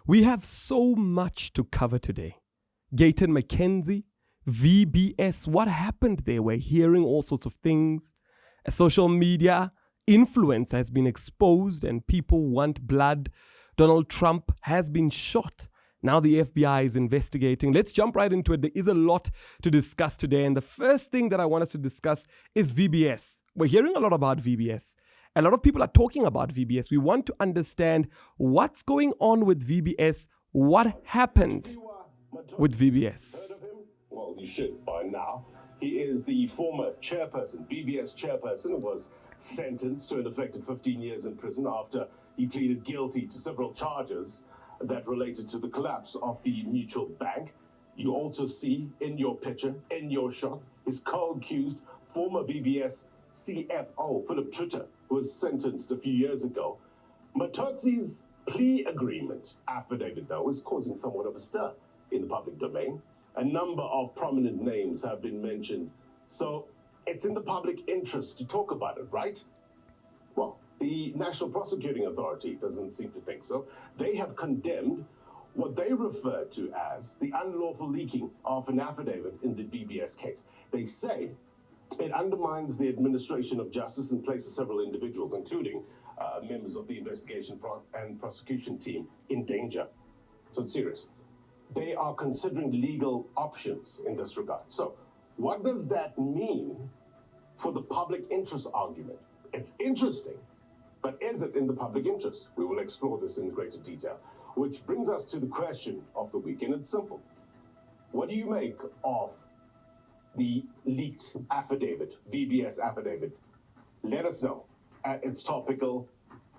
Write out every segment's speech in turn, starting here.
We have so much to cover today. Gayton McKenzie, VBS, what happened there? We're hearing all sorts of things. Social media influence has been exposed and people want blood. Donald Trump has been shot. Now the FBI is investigating. Let's jump right into it. There is a lot to discuss today. And the first thing that I want us to discuss is VBS. We're hearing a lot about VBS. A lot of people are talking about VBS. We want to understand what's going on with VBS. What happened with VBS? Heard of him? Well, you should by now. He is the former chairperson, VBS chairperson, who was sentenced to an effective 15 years in prison after he pleaded guilty to several charges that related to the collapse of the mutual bank. You also see in your picture, in your shot, his co-accused former VBS CFO, Philip Trutter, who was sentenced a few years ago. Matodzi's plea agreement affidavit, though, is causing somewhat of a stir in the public domain. A number of prominent names have been mentioned, so it's in the public interest to talk about it, right? Well, the National Prosecuting Authority doesn't seem to think so. They have condemned what they refer to as the unlawful leaking of an affidavit in the VBS case. They say it undermines the administration of justice and places several individuals, including members of the investigation and prosecution team, in danger. So it's serious. They are considering legal options in this regard. So what does that mean for the public interest argument? It's interesting, but is it in the public interest? We will explore this in greater detail, which brings us to the question of the week, and it's simple. What do you make of the leaked affidavit, VBS affidavit? Let us know at It's Topical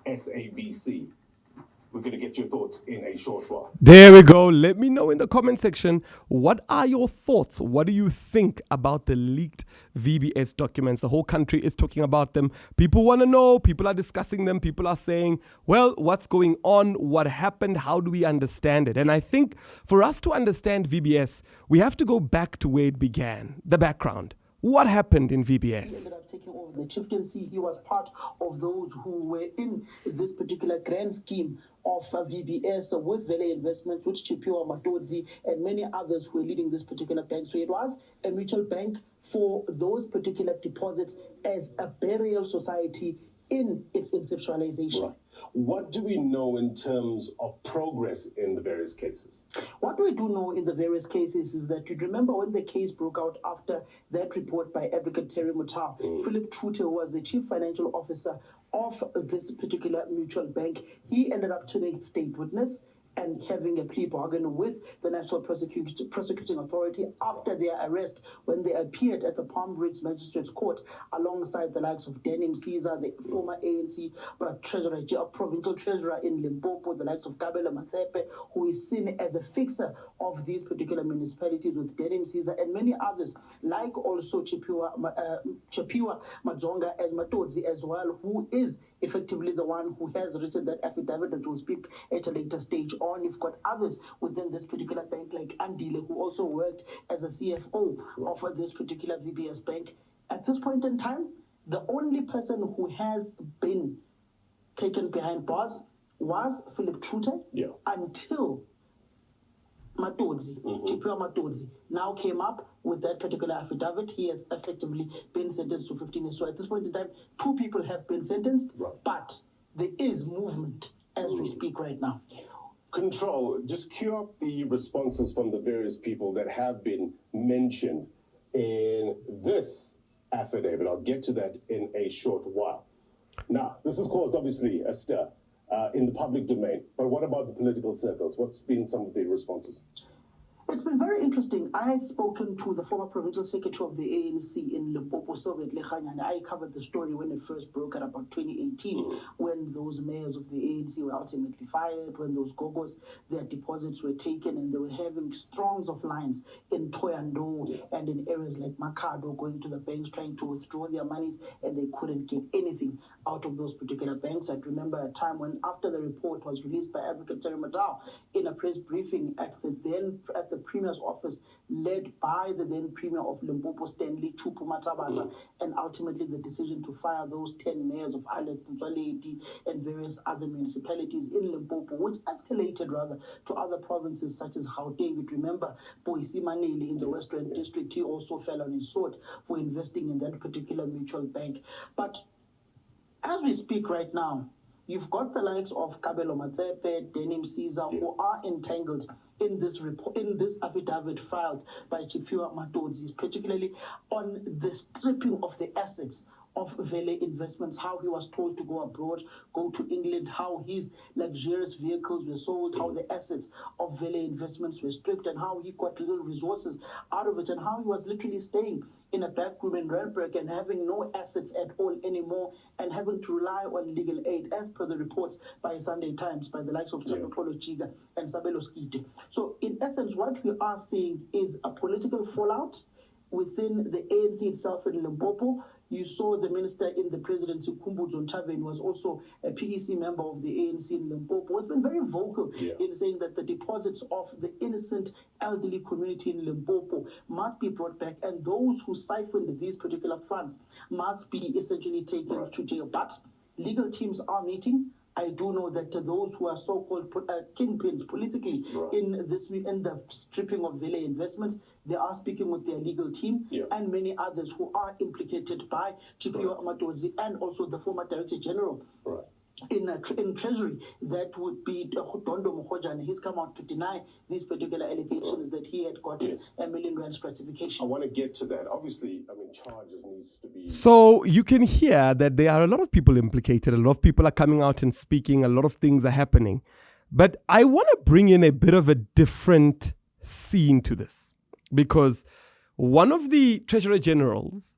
SABC. We're going to get your thoughts in a short while. There we go. Let me know in the comment section, what are your thoughts? What do you think about the leaked VBS documents? The whole country is talking about them. People want to know. People are discussing them. People are saying, well, what's going on? What happened? How do we understand it? And I think for us to understand VBS, we have to go back to where it began, the background. What happened in VBS? He ended up taking over the chieftaincy. He was part of those who were in this particular grand scheme of VBS with Vele Investments, with Chipiwa Matodzi, and many others who were leading this particular bank. So it was a mutual bank for those particular deposits as a burial society in its inceptualization. Right. What do we know in terms of progress in the various cases? What we do know in the various cases is that you remember when the case broke out after that report by Advocate Terry Mutau, Philip Trutter was the chief financial officer of this particular mutual bank. He ended up turning state witness and having a plea bargain with the National Prosecuting Authority after their arrest when they appeared at the Palm Ridge Magistrates Court alongside the likes of Denim Caesar, the former ANC treasurer, provincial treasurer in Limpopo, the likes of Kabelo Matsepe, who is seen as a fixer of these particular municipalities with Denim Caesar, and many others, like also Chipiwa Madzonga as Matodzi as well, who is effectively the one who has written that affidavit that we'll speak at a later stage on. You've got others within this particular bank like Andile, who also worked as a CFO of this particular VBS bank. At this point in time, the only person who has been taken behind bars was Philip Trutter until Matodzi, Chipiwa Matodzi, now came up with that particular affidavit. He has effectively been sentenced to 15 years. So at this point in time, 2 people have been sentenced, but there is movement as we speak right now. Control, just cue up the responses from the various people that have been mentioned in this affidavit. I'll get to that in a short while. Now, this has caused, obviously, a stir in the public domain. But what about the political circles? What's been some of the responses? It's been very interesting. I had spoken to the former provincial secretary of the ANC in Limpopo, Soviet Lechanyane. I covered the story when it first broke at about 2018, when those mayors of the ANC were ultimately fired, when those gogos, their deposits were taken, and they were having strongs of lines in Toyando and in areas like Makado, going to the banks, trying to withdraw their monies, and they couldn't get anything out of those particular banks. I remember a time when, after the report was released by Advocate Terry Mutau in a press briefing at the the Premier's office, led by the then Premier of Limpopo, Stanley Chupu Matabata, and ultimately the decision to fire those 10 mayors of Islands, Ntswaleti, and various other municipalities in Limpopo, which escalated rather to other provinces such as Gauteng. You remember Boise Manili in the Western District, he also fell on his sword for investing in that particular mutual bank. But as we speak right now, you've got the likes of Kabelo Matsepe, Denim Caesar, who are entangled in this report, in this affidavit filed by Chifiwa Matodzi, particularly on the stripping of the assets of Vele Investments, how he was told to go abroad, go to England, how his luxurious vehicles were sold, how the assets of Vele Investments were stripped, and how he got little resources out of it, and how he was literally staying in a back room in Randburg and having no assets at all anymore, and having to rely on legal aid, as per the reports by Sunday Times, by the likes of Tsapopolo Chiga and Sabelo Skiti. So in essence, what we are seeing is a political fallout within the ANC itself in Limpopo. You saw the minister in the presidency, Khumbudzo Nthaveni, was also a PEC member of the ANC in Limpopo, has been very vocal in saying that the deposits of the innocent elderly community in Limpopo must be brought back, and those who siphoned these particular funds must be essentially taken to jail. But legal teams are meeting. I do know that those who are so-called kingpins politically in the stripping of Vele Investments, they are speaking with their legal team and many others who are implicated by Chipiwa Matodzi and also the former Director General in Treasury, that would be Dondo Mokhoja. He's come out to deny these particular allegations that he had gotten R1 million gratification. I want to get to that. Obviously, I mean, charges needs to be... So you can hear that there are a lot of people implicated. A lot of people are coming out and speaking. A lot of things are happening. But I want to bring in a bit of a different scene to this, because one of the Director Generals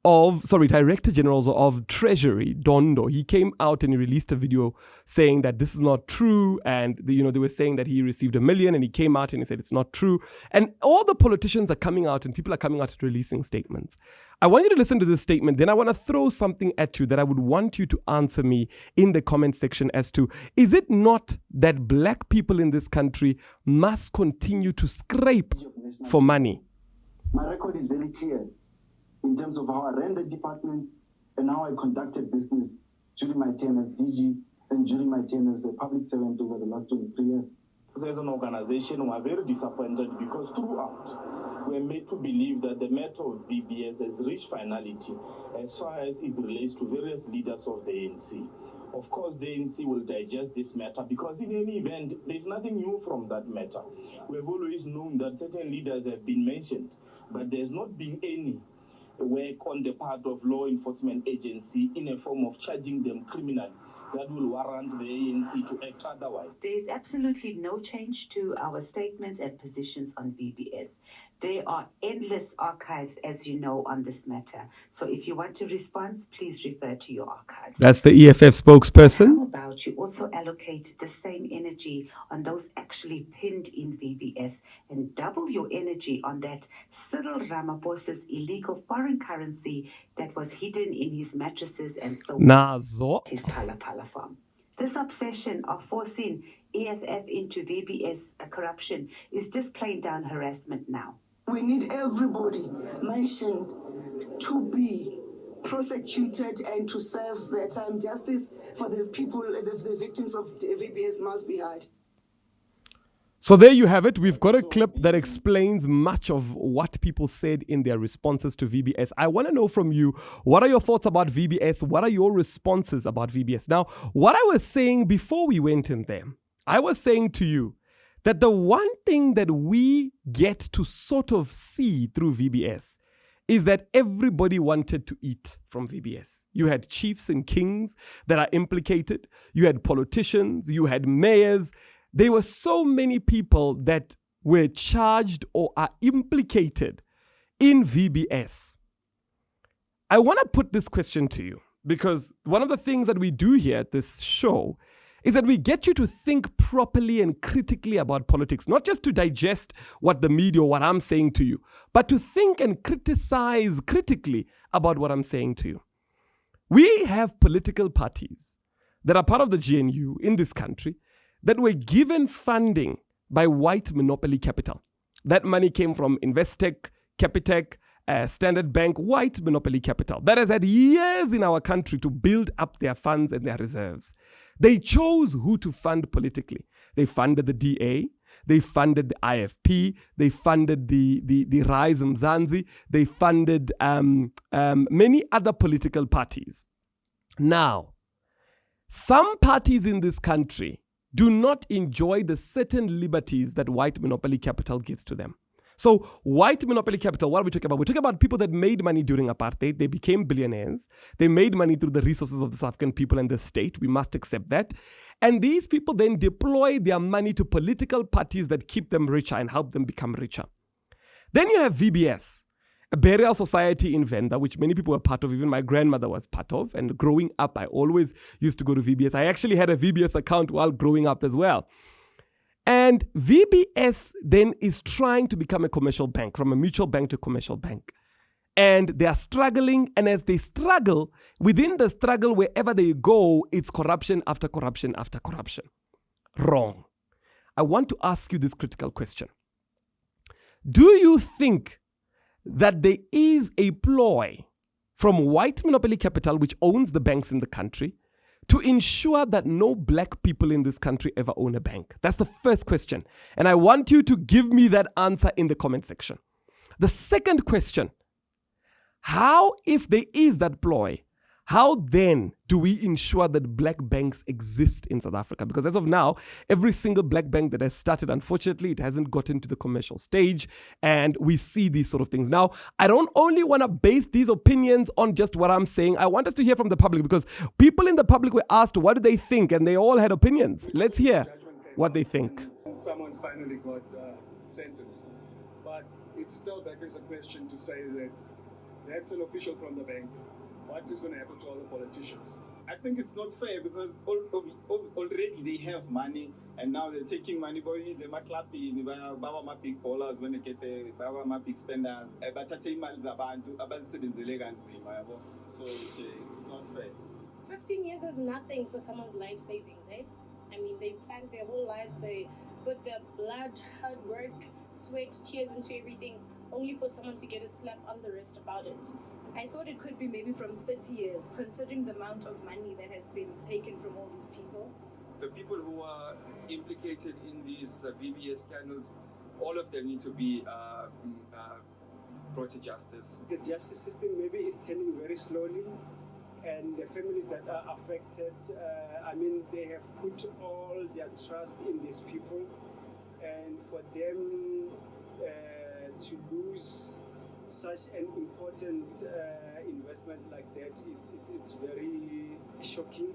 of Treasury, Dondo, he came out and he released a video saying that this is not true. And, they were saying that he received $1 million, and he came out and he said it's not true. And all the politicians are coming out and people are coming out and releasing statements. I want you to listen to this statement. Then I want to throw something at you that I would want you to answer me in the comment section as to, is it not that black people in this country must continue to scrape for money? My record is very clear in terms of how I ran the department and how I conducted business during my term as DG and during my term as a public servant over the last 23 years. As an organization, we are very disappointed because throughout we are made to believe that the matter of VBS has reached finality as far as it relates to various leaders of the ANC. Of course, the ANC will digest this matter because in any event, there's nothing new from that matter. We have always known that certain leaders have been mentioned, but there's not been any work on the part of law enforcement agency in a form of charging them criminally that will warrant the ANC to act otherwise. There is absolutely no change to our statements and positions on VBS. There are endless archives, as you know, on this matter. So if you want a response, please refer to your archives. That's the EFF spokesperson. How about you also allocate the same energy on those actually pinned in VBS and double your energy on that Cyril Ramaphosa's illegal foreign currency that was hidden in his mattresses and so his Pala farm. This obsession of forcing EFF into VBS corruption is just plain down harassment now. We need everybody mentioned to be prosecuted and to serve their time. Justice for the people, the victims of the VBS must be heard. So there you have it. We've got a clip that explains much of what people said in their responses to VBS. I want to know from you, what are your thoughts about VBS? What are your responses about VBS? Now, what I was saying before we went in there, I was saying to you that the one thing that we get to sort of see through VBS is that everybody wanted to eat from VBS. You had chiefs and kings that are implicated. You had politicians. You had mayors. There were so many people that were charged or are implicated in VBS. I want to put this question to you because one of the things that we do here at this show is that we get you to think properly and critically about politics, not just to digest what the media or what I'm saying to you, but to think and criticize critically about what I'm saying to you. We have political parties that are part of the GNU in this country that were given funding by white monopoly capital. That money came from Investec, Capitec, Standard Bank, white monopoly capital that has had years in our country to build up their funds and their reserves. They chose who to fund politically. They funded the DA, they funded the IFP, they funded the Rise Mzansi, they funded many other political parties. Now, some parties in this country do not enjoy the certain liberties that white monopoly capital gives to them. So white monopoly capital, what are we talking about? We're talking about people that made money during apartheid. They became billionaires. They made money through the resources of the South African people and the state. We must accept that. And these people then deploy their money to political parties that keep them richer and help them become richer. Then you have VBS, a burial society in Venda, which many people were part of. Even my grandmother was part of. And growing up, I always used to go to VBS. I actually had a VBS account while growing up as well. And VBS then is trying to become a commercial bank, from a mutual bank to commercial bank. And they are struggling. And as they struggle, within the struggle, wherever they go, it's corruption after corruption after corruption. Wrong. I want to ask you this critical question. Do you think that there is a ploy from white monopoly capital, which owns the banks in the country, to ensure that no black people in this country ever own a bank? That's the first question. And I want you to give me that answer in the comment section. The second question, how, if there is that ploy, how then do we ensure that black banks exist in South Africa? Because as of now, every single black bank that has started, unfortunately, it hasn't gotten to the commercial stage. And we see these sort of things. Now, I don't only want to base these opinions on just what I'm saying. I want us to hear from the public, because people in the public were asked, what do they think? And they all had opinions. Let's hear what they think. Someone finally got sentenced. But it still begs a question to say that that's an official from the bank. What is going to happen to all the politicians? I think it's not fair, because already they have money, and now they're taking money. Boy, they might clap in Baba my big ballers when they get the Baba my big spenders. But I tell you, so it's not fair. 15 years is nothing for someone's life savings, eh? I mean, they planned their whole lives, they put their blood, hard work, sweat, tears into everything, only for someone to get a slap on the wrist about it. I thought it could be maybe from 30 years, considering the amount of money that has been taken from all these people. The people who are implicated in these VBS scandals, all of them need to be brought to justice. The justice system maybe is turning very slowly, and the families that are affected, they have put all their trust in these people, and for them to lose such an important investment like that, it's very shocking.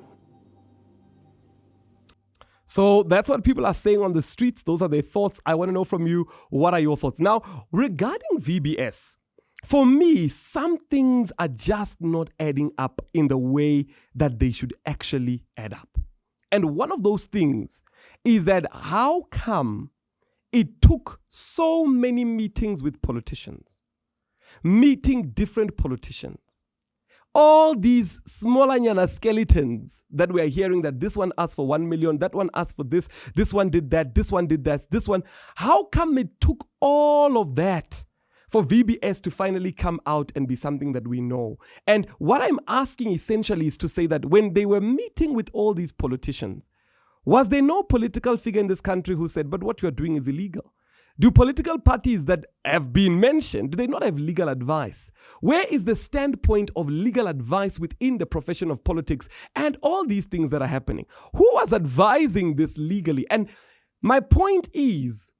So that's what people are saying on the streets. Those are their thoughts. I want to know from you, what are your thoughts? Now, regarding VBS, for me, some things are just not adding up in the way that they should actually add up. And one of those things is that how come it took so many meetings with politicians, meeting different politicians, all these smaller nyana skeletons that we are hearing, that this one asked for 1 million, that one asked for this one did that, this one did that, this one. How come it took all of that for VBS to finally come out and be something that we know? And what I'm asking essentially is to say that when they were meeting with all these politicians, was there no political figure in this country who said, but what you're doing is illegal? Do political parties that have been mentioned, do they not have legal advice? Where is the standpoint of legal advice within the profession of politics and all these things that are happening? Who was advising this legally? And my point is,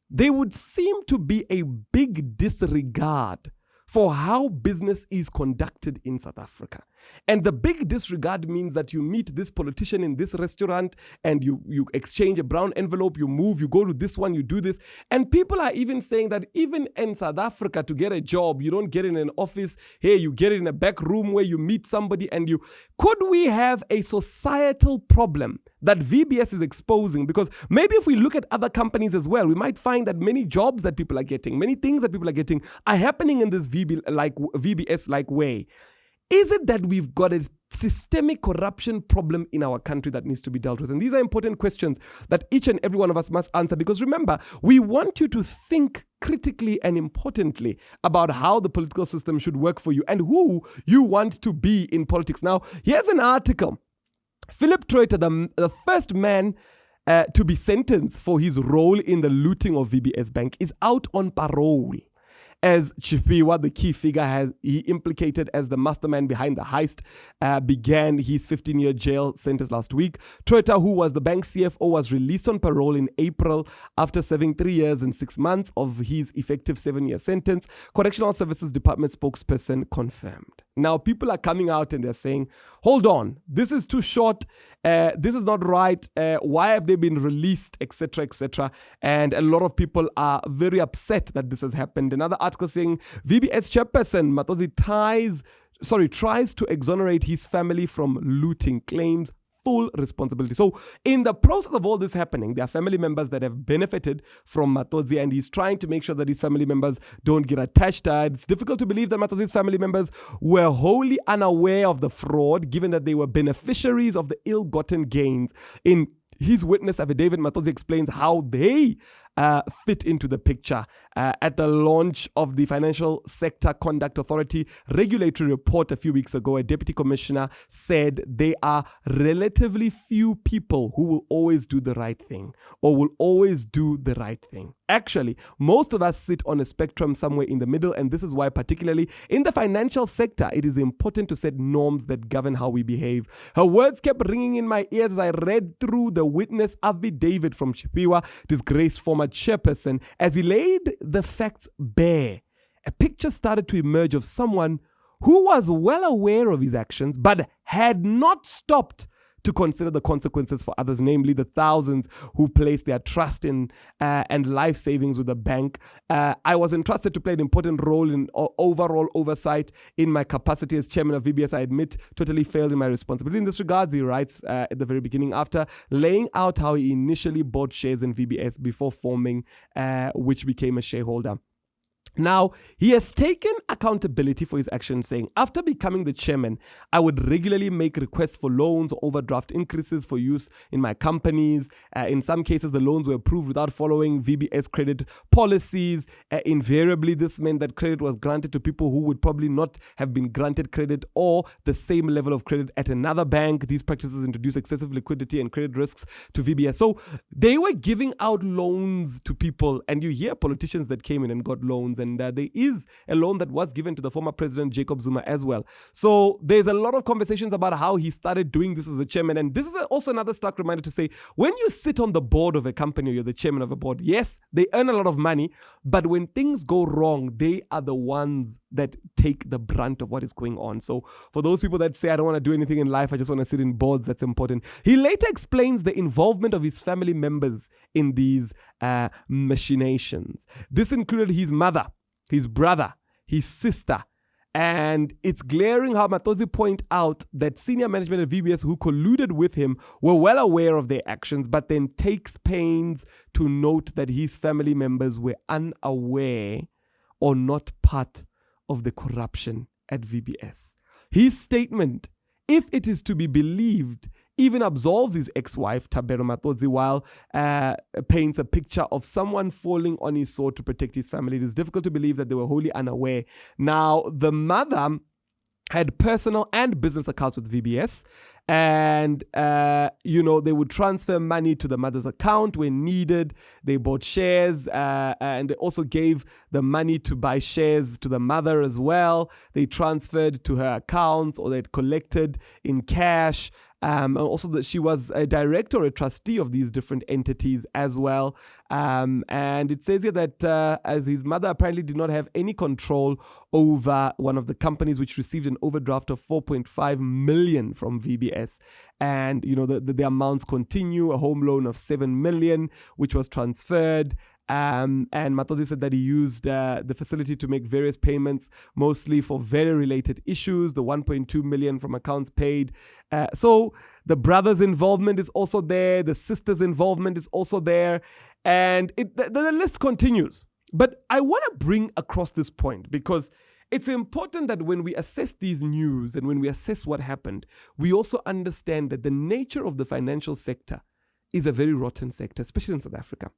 there would seem to be a big disregard for how business is conducted in South Africa. And the big disregard means that you meet this politician in this restaurant and you exchange a brown envelope, you move, you go to this one, you do this. And people are even saying that even in South Africa, to get a job, you don't get it in an office. Here, you get it in a back room where you meet somebody and you... Could we have a societal problem that VBS is exposing? Because maybe if we look at other companies as well, we might find that many jobs that people are getting, many things that people are getting are happening in this VBS-like way. Is it that we've got a systemic corruption problem in our country that needs to be dealt with? And these are important questions that each and every one of us must answer, because remember, we want you to think critically and importantly about how the political system should work for you and who you want to be in politics. Now, here's an article. Philip Troiter, the first man to be sentenced for his role in the looting of VBS Bank, is out on parole, as Chiphiwa, the key figure he implicated as the mastermind behind the heist, began his 15-year jail sentence last week. Troiter, who was the bank CFO, was released on parole in April after serving 3 years and 6 months of his effective 7-year sentence. Correctional Services Department spokesperson confirmed. Now, people are coming out and they're saying, hold on, this is too short, this is not right, why have they been released, etc., etc. And a lot of people are very upset that this has happened. Another article saying VBS chairperson Matozi tries to exonerate his family from looting, claims full responsibility. So in the process of all this happening, there are family members that have benefited from Matozi, and he's trying to make sure that his family members don't get attached. It's difficult to believe that Matozi's family members were wholly unaware of the fraud, given that they were beneficiaries of the ill-gotten gains. In his witness affidavit, Matozi explains how they fit into the picture. At the launch of the Financial Sector Conduct Authority regulatory report a few weeks ago, a deputy commissioner said there are relatively few people who will always do the right thing or will always do the right thing. Actually, most of us sit on a spectrum somewhere in the middle, and this is why, particularly in the financial sector, it is important to set norms that govern how we behave. Her words kept ringing in my ears as I read through the witness affidavit from Chiphiwa, disgraced former chairperson, as he laid the facts bare. A picture started to emerge of someone who was well aware of his actions but had not stopped to consider the consequences for others, namely the thousands who placed their trust in and life savings with the bank. I was entrusted to play an important role in overall oversight. In my capacity as chairman of VBS, I admit totally failed in my responsibility in this regard, he writes at the very beginning, after laying out how he initially bought shares in VBS before forming, which became a shareholder. Now, he has taken accountability for his actions, saying, after becoming the chairman, I would regularly make requests for loans or overdraft increases for use in my companies. In some cases, the loans were approved without following VBS credit policies. Invariably, this meant that credit was granted to people who would probably not have been granted credit or the same level of credit at another bank. These practices introduce excessive liquidity and credit risks to VBS. So they were giving out loans to people, and you hear politicians that came in and got loans, and there is a loan that was given to the former president Jacob Zuma as well. So there's a lot of conversations about how he started doing this as a chairman. And this is also another stark reminder to say, when you sit on the board of a company or you're the chairman of a board, yes, they earn a lot of money, but when things go wrong, they are the ones that take the brunt of what is going on. So for those people that say, I don't want to do anything in life, I just want to sit in boards, that's important. He later explains the involvement of his family members in these machinations. This included his mother, his brother, his sister. And it's glaring how Matozi point out that senior management at VBS who colluded with him were well aware of their actions, but then takes pains to note that his family members were unaware or not part of the corruption at VBS. His statement, if it is to be believed, even absolves his ex-wife, Tabero Matozi, while paints a picture of someone falling on his sword to protect his family. It is difficult to believe that they were wholly unaware. Now, the mother had personal and business accounts with VBS, and they would transfer money to the mother's account when needed. They bought shares, and they also gave the money to buy shares to the mother as well. They transferred to her accounts, or they'd collected in cash. Also that she was a director or a trustee of these different entities as well. And it says here that as his mother apparently did not have any control over one of the companies which received an overdraft of 4.5 million from VBS. And, the amounts continue, a home loan of 7 million, which was transferred. And Matozi said that he used the facility to make various payments, mostly for very related issues, the 1.2 million from accounts paid. So the brother's involvement is also there. The sister's involvement is also there. And the list continues. But I want to bring across this point because it's important that when we assess these news and when we assess what happened, we also understand that the nature of the financial sector is a very rotten sector, especially in South Africa.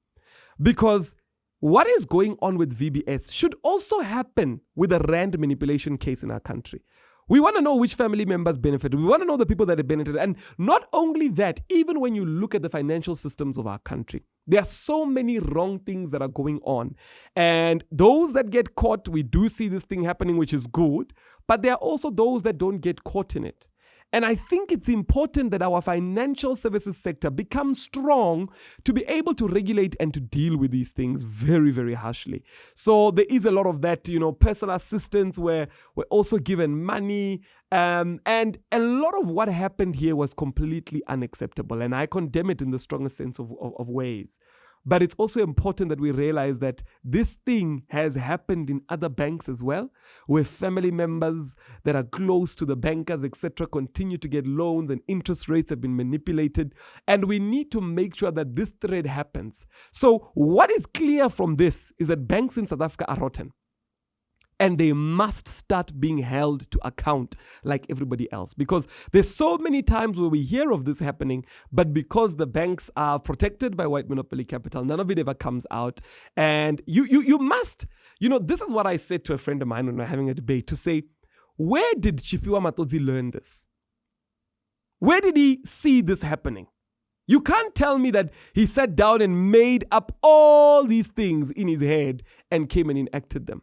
Because what is going on with VBS should also happen with a rand manipulation case in our country. We want to know which family members benefited. We want to know the people that have benefited. And not only that, even when you look at the financial systems of our country, there are so many wrong things that are going on. And those that get caught, we do see this thing happening, which is good. But there are also those that don't get caught in it. And I think it's important that our financial services sector becomes strong to be able to regulate and to deal with these things very, very harshly. So there is a lot of that, personal assistance where we're also given money. And a lot of what happened here was completely unacceptable. And I condemn it in the strongest sense of ways. But it's also important that we realize that this thing has happened in other banks as well, where family members that are close to the bankers, etc., continue to get loans and interest rates have been manipulated. And we need to make sure that this thread happens. So what is clear from this is that banks in South Africa are rotten. And they must start being held to account like everybody else. Because there's so many times where we hear of this happening, but because the banks are protected by white monopoly capital, none of it ever comes out. And you must, this is what I said to a friend of mine when we were having a debate, to say, where did Chipiwa Matodzi learn this? Where did he see this happening? You can't tell me that he sat down and made up all these things in his head and came and enacted them.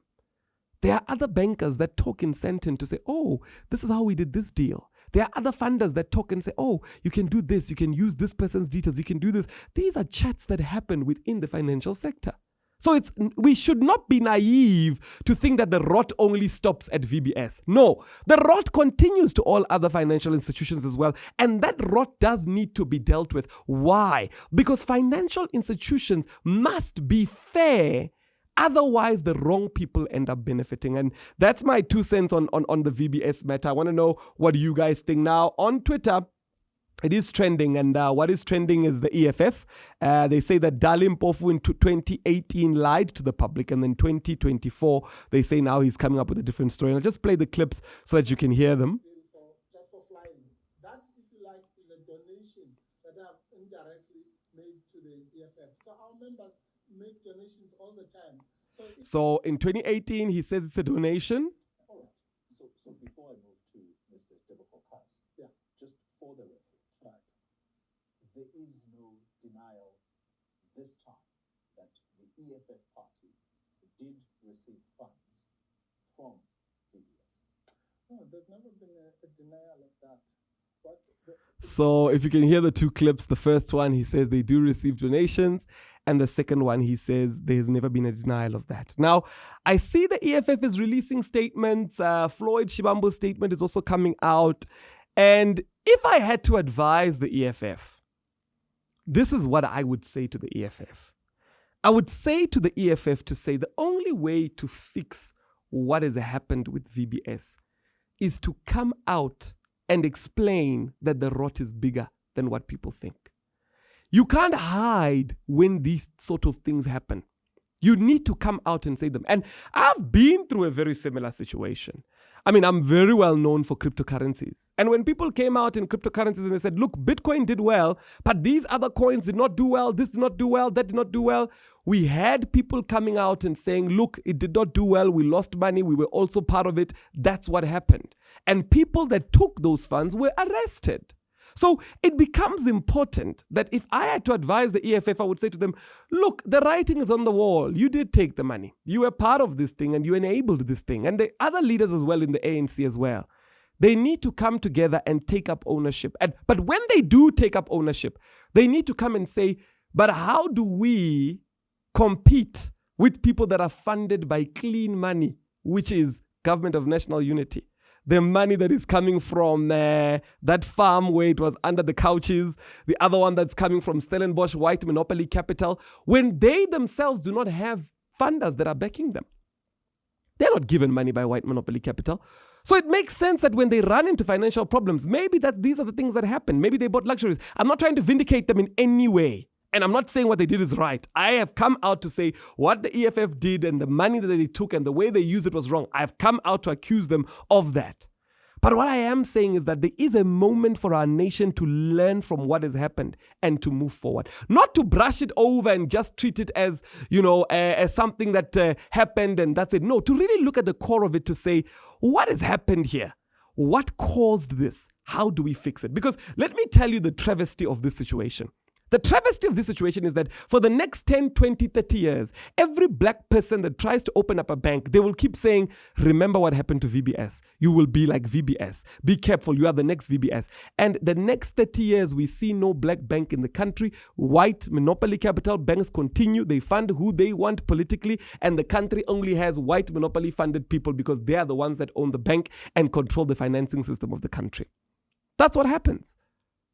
There are other bankers that talk in sentence to say, oh, this is how we did this deal. There are other funders that talk and say, oh, you can do this, you can use this person's details, you can do this. These are chats that happen within the financial sector. So we should not be naive to think that the rot only stops at VBS. No, the rot continues to all other financial institutions as well. And that rot does need to be dealt with. Why? Because financial institutions must be fair. Otherwise, the wrong people end up benefiting. And that's my 2 cents on the VBS matter. I want to know what you guys think. Now, on Twitter, it is trending. And what is trending is the EFF. They say that Mpho in 2018 lied to the public. And then 2024, they say now he's coming up with a different story. And I'll just play the clips so that you can hear them. Just for flying. That, if you like, is a donation that I've indirectly made to the EFF. So our members make donations all the time. So in 2018, he says it's a donation. All right. So before I move to Mr. Dagada, just for the record, right, there is no denial this time that the EFF party did receive funds from VBS. No, there's never been a denial of that. So if you can hear the 2 clips, the first one, he says they do receive donations. And the second one, he says there's never been a denial of that. Now, I see the EFF is releasing statements. Floyd Shibambo's statement is also coming out. And if I had to advise the EFF, this is what I would say to the EFF. I would say to the EFF to say the only way to fix what has happened with VBS is to come out and explain that the rot is bigger than what people think. You can't hide when these sort of things happen. You need to come out and say them. And I've been through a very similar situation. I mean, I'm very well known for cryptocurrencies. And when people came out in cryptocurrencies and they said, look, Bitcoin did well, but these other coins did not do well, this did not do well, that did not do well. We had people coming out and saying, look, it did not do well, we lost money, we were also part of it. That's what happened. And people that took those funds were arrested. So it becomes important that if I had to advise the EFF, I would say to them, look, the writing is on the wall. You did take the money. You were part of this thing and you enabled this thing. And the other leaders as well in the ANC as well. They need to come together and take up ownership. But when they do take up ownership, they need to come and say, but how do we compete with people that are funded by clean money, which is Government of National Unity? The money that is coming from that farm where it was under the couches, the other one that's coming from Stellenbosch white monopoly capital, when they themselves do not have funders that are backing them. They're not given money by white monopoly capital. So it makes sense that when they run into financial problems, maybe that these are the things that happen. Maybe they bought luxuries. I'm not trying to vindicate them in any way. And I'm not saying what they did is right. I have come out to say what the EFF did and the money that they took and the way they used it was wrong. I've come out to accuse them of that. But what I am saying is that there is a moment for our nation to learn from what has happened and to move forward. Not to brush it over and just treat it as, as something that happened and that's it. No, to really look at the core of it to say, what has happened here? What caused this? How do we fix it? Because let me tell you the travesty of this situation. The travesty of this situation is that for the next 10, 20, 30 years, every black person that tries to open up a bank, they will keep saying, remember what happened to VBS. You will be like VBS. Be careful, you are the next VBS. And the next 30 years, we see no black bank in the country. White monopoly capital banks continue. They fund who they want politically. And the country only has white monopoly funded people because they are the ones that own the bank and control the financing system of the country. That's what happens.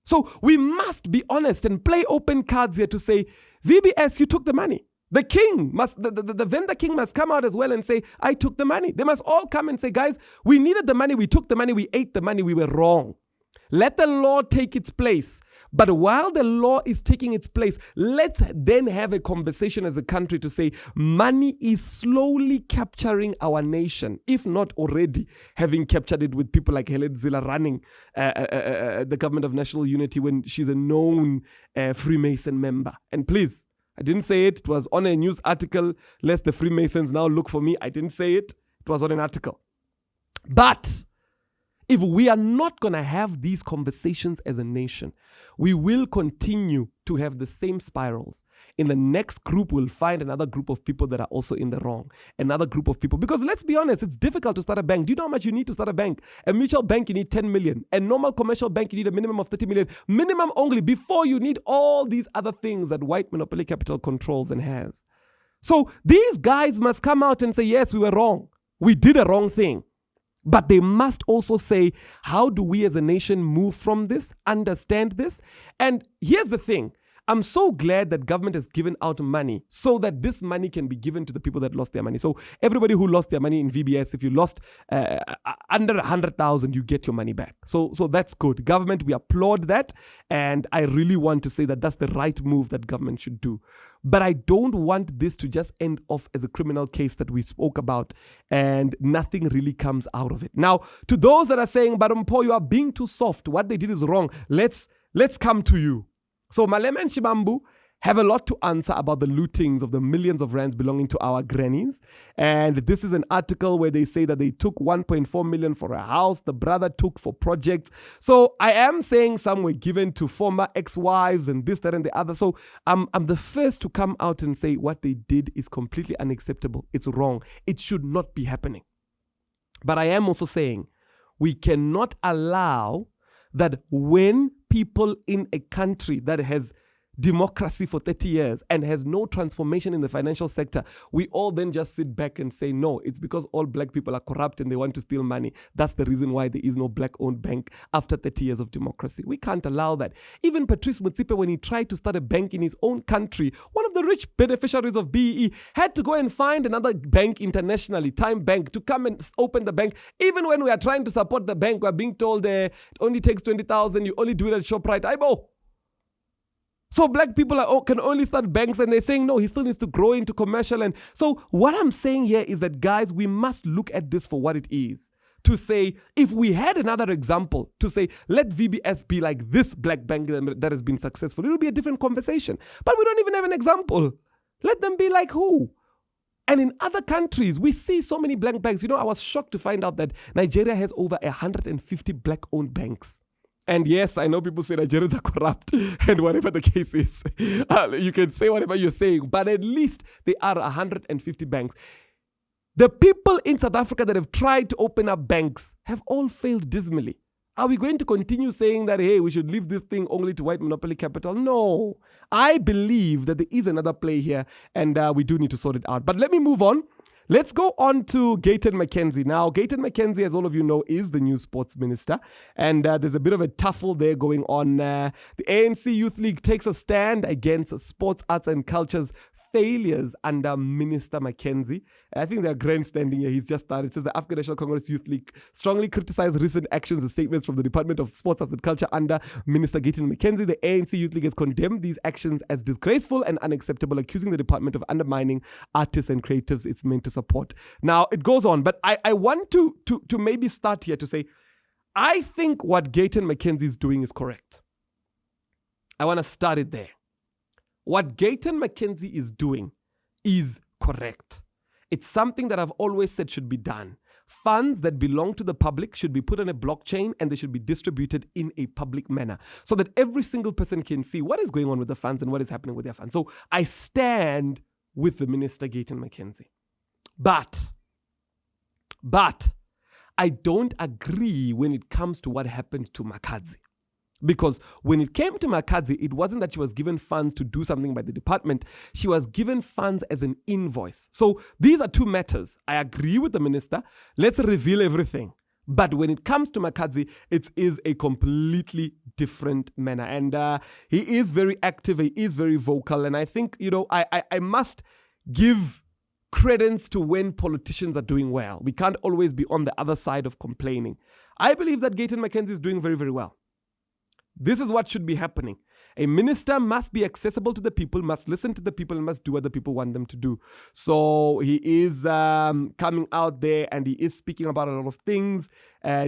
So we must be honest and play open cards here to say, VBS, you took the money. The king must, the vendor king must come out as well and say, I took the money. They must all come and say, guys, we needed the money, we took the money, we ate the money, we were wrong. Let the law take its place. But while the law is taking its place, let's then have a conversation as a country to say money is slowly capturing our nation, if not already having captured it with people like Helen Zille running the Government of National Unity when she's a known Freemason member. And please, I didn't say it. It was on a news article, lest the Freemasons now look for me. I didn't say it. It was on an article. But if we are not going to have these conversations as a nation, we will continue to have the same spirals. In the next group, we'll find another group of people that are also in the wrong. Another group of people. Because let's be honest, it's difficult to start a bank. Do you know how much you need to start a bank? A mutual bank, you need 10 million. A normal commercial bank, you need a minimum of 30 million. Minimum only before you need all these other things that white monopoly capital controls and has. So these guys must come out and say, yes, we were wrong. We did a wrong thing. But they must also say, how do we as a nation move from this, understand this? And here's the thing. I'm so glad that government has given out money so that this money can be given to the people that lost their money. So everybody who lost their money in VBS, if you lost under 100,000, you get your money back. So that's good. Government, we applaud that. And I really want to say that that's the right move that government should do. But I don't want this to just end off as a criminal case that we spoke about and nothing really comes out of it. Now, to those that are saying, but Mpho, you are being too soft. What they did is wrong. Let's come to you. So Malema and Shibambu have a lot to answer about the lootings of the millions of rands belonging to our grannies. And this is an article where they say that they took 1.4 million for a house. The brother took for projects. So I am saying some were given to former ex-wives and this, that, and the other. So I'm the first to come out and say what they did is completely unacceptable. It's wrong. It should not be happening. But I am also saying we cannot allow that when people in a country that has democracy for 30 years and has no transformation in the financial sector, we all then just sit back and say, no, it's because all black people are corrupt and they want to steal money. That's the reason why there is no black-owned bank after 30 years of democracy. We can't allow that. Even Patrice Motsepe, when he tried to start a bank in his own country, one of the rich beneficiaries of BEE had to go and find another bank internationally, Time Bank, to come and open the bank. Even when we are trying to support the bank, we're being told it only takes 20,000, you only do it at ShopRite. Aibo! So black people can only start banks and they're saying, no, he still needs to grow into commercial. And so what I'm saying here is that, guys, we must look at this for what it is. To say, if we had another example, to say, let VBS be like this black bank that has been successful, it will be a different conversation. But we don't even have an example. Let them be like who? And in other countries, we see so many black banks. You know, I was shocked to find out that Nigeria has over 150 black-owned banks. And yes, I know people say Nigerians are corrupt and whatever the case is. You can say whatever you're saying, but at least there are 150 banks. The people in South Africa that have tried to open up banks have all failed dismally. Are we going to continue saying that, hey, we should leave this thing only to white monopoly capital? No. I believe that there is another play here and we do need to sort it out. But let me move on. Let's go on to Gayton McKenzie. Now, Gayton McKenzie, as all of you know, is the new sports minister. And there's a bit of a tuffle there going on. The ANC Youth League takes a stand against sports, arts and culture's failures under Minister Mackenzie. I think they're grandstanding here. He's just started. It says the African National Congress Youth League strongly criticized recent actions and statements from the Department of Sports, Arts and Culture under Minister Gayton Mackenzie. The ANC Youth League has condemned these actions as disgraceful and unacceptable, accusing the department of undermining artists and creatives it's meant to support. Now, it goes on, but I want to maybe start here to say, I think what Gayton Mackenzie is doing is correct. I want to start it there. What Gayton Mackenzie is doing is correct. It's something that I've always said should be done. Funds that belong to the public should be put on a blockchain and they should be distributed in a public manner so that every single person can see what is going on with the funds and what is happening with their funds. So I stand with the Minister Gayton Mackenzie. But I don't agree when it comes to what happened to Makadzi. Because when it came to Makadzi, it wasn't that she was given funds to do something by the department. She was given funds as an invoice. So these are two matters. I agree with the minister. Let's reveal everything. But when it comes to Makadzi, it is a completely different manner. And he is very active. He is very vocal. And I think, I must give credence to when politicians are doing well. We can't always be on the other side of complaining. I believe that Gayton Mackenzie is doing very, very well. This is what should be happening. A minister must be accessible to the people, must listen to the people, and must do what the people want them to do. So he is coming out there and he is speaking about a lot of things,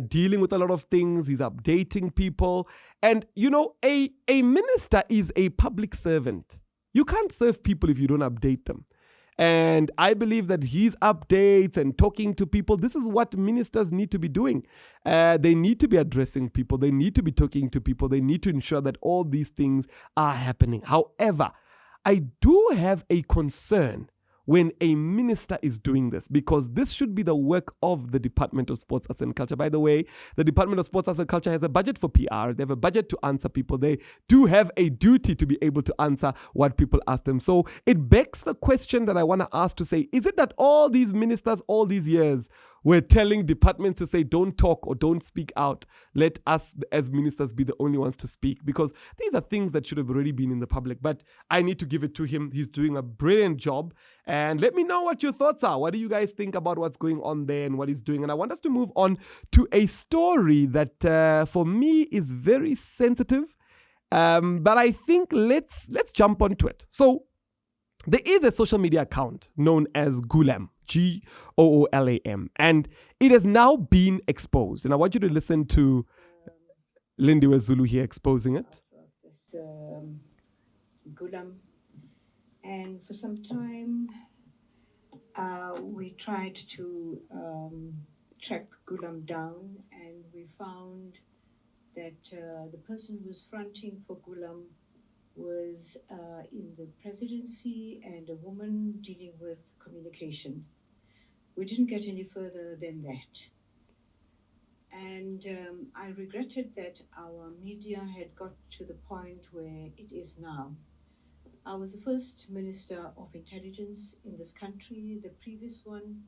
dealing with a lot of things. He's updating people. And, a minister is a public servant. You can't serve people if you don't update them. And I believe that his updates and talking to people, this is what ministers need to be doing. They need to be addressing people. They need to be talking to people. They need to ensure that all these things are happening. However, I do have a concern when a minister is doing this, because this should be the work of the Department of Sports, Arts and Culture. By the way, the Department of Sports, Arts and Culture has a budget for PR. They have a budget to answer people. They do have a duty to be able to answer what people ask them. So it begs the question that I want to ask to say, is it that all these ministers all these years were telling departments to say, don't talk or don't speak out. Let us as ministers be the only ones to speak, because these are things that should have already been in the public. But I need to give it to him. He's doing a brilliant job. And let me know what your thoughts are. What do you guys think about what's going on there and what he's doing? And I want us to move on to a story that for me is very sensitive. But I think let's jump onto it. So there is a social media account known as Goolum, Goolam, and it has now been exposed. And I want you to listen to Lindiwe Sisulu here exposing it. This Goolum, and for some time we tried to track Goolum down, and we found that the person who was fronting for Goolum was in the presidency and a woman dealing with communication. We didn't get any further than that. And I regretted that our media had got to the point where it is now. I was the first Minister of Intelligence in this country. The previous one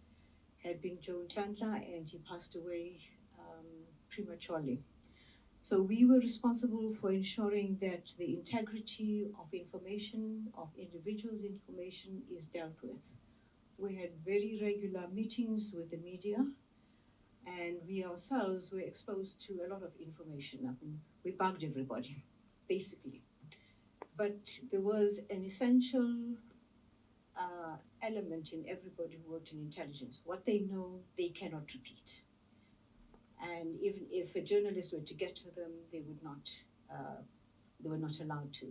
had been Joe Nhlanhla, and he passed away prematurely. So we were responsible for ensuring that the integrity of information, of individuals' information, is dealt with. We had very regular meetings with the media, and we ourselves were exposed to a lot of information. I mean, we bugged everybody, basically. But there was an essential element in everybody who worked in intelligence. What they know, they cannot repeat. And even if a journalist were to get to them, they were not allowed to.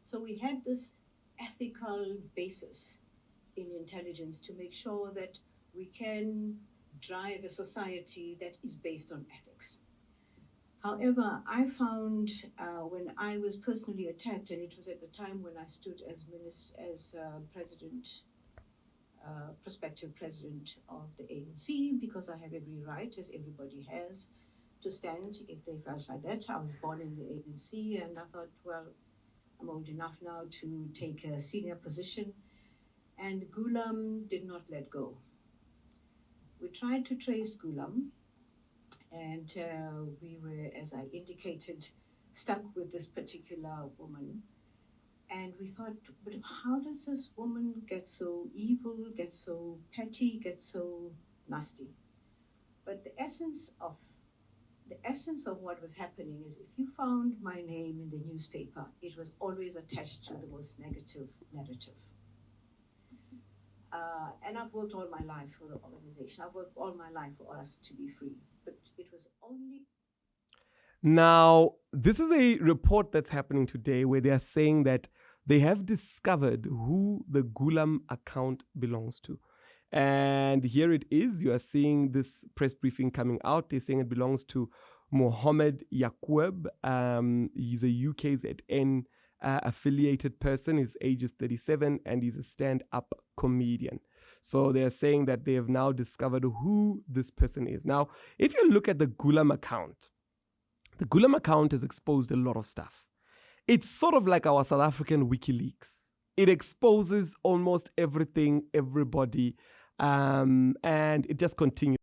So we had this ethical basis in intelligence to make sure that we can drive a society that is based on ethics. However, I found when I was personally attacked, and it was at the time when I stood as prospective president of the ANC, because I have every right, as everybody has, to stand if they felt like that. I was born in the ANC, and I thought, well, I'm old enough now to take a senior position. And Goolum did not let go. We tried to trace Goolum, and we were, as I indicated, stuck with this particular woman. And we thought, but how does this woman get so evil, get so petty, get so nasty? But the essence of what was happening is if you found my name in the newspaper, it was always attached to the most negative narrative. And I've worked all my life for the organization. I've worked all my life for us to be free. But it was only... Now, this is a report that's happening today where they are saying that they have discovered who the Goolum account belongs to. And here it is. You are seeing this press briefing coming out. They're saying it belongs to Mohammed Yaqub. He's a UKZN affiliated person. His age is 37 and he's a stand-up comedian. So they're saying that they have now discovered who this person is. Now, if you look at the Goolum account has exposed a lot of stuff. It's sort of like our South African WikiLeaks. It exposes almost everything, everybody, and it just continues.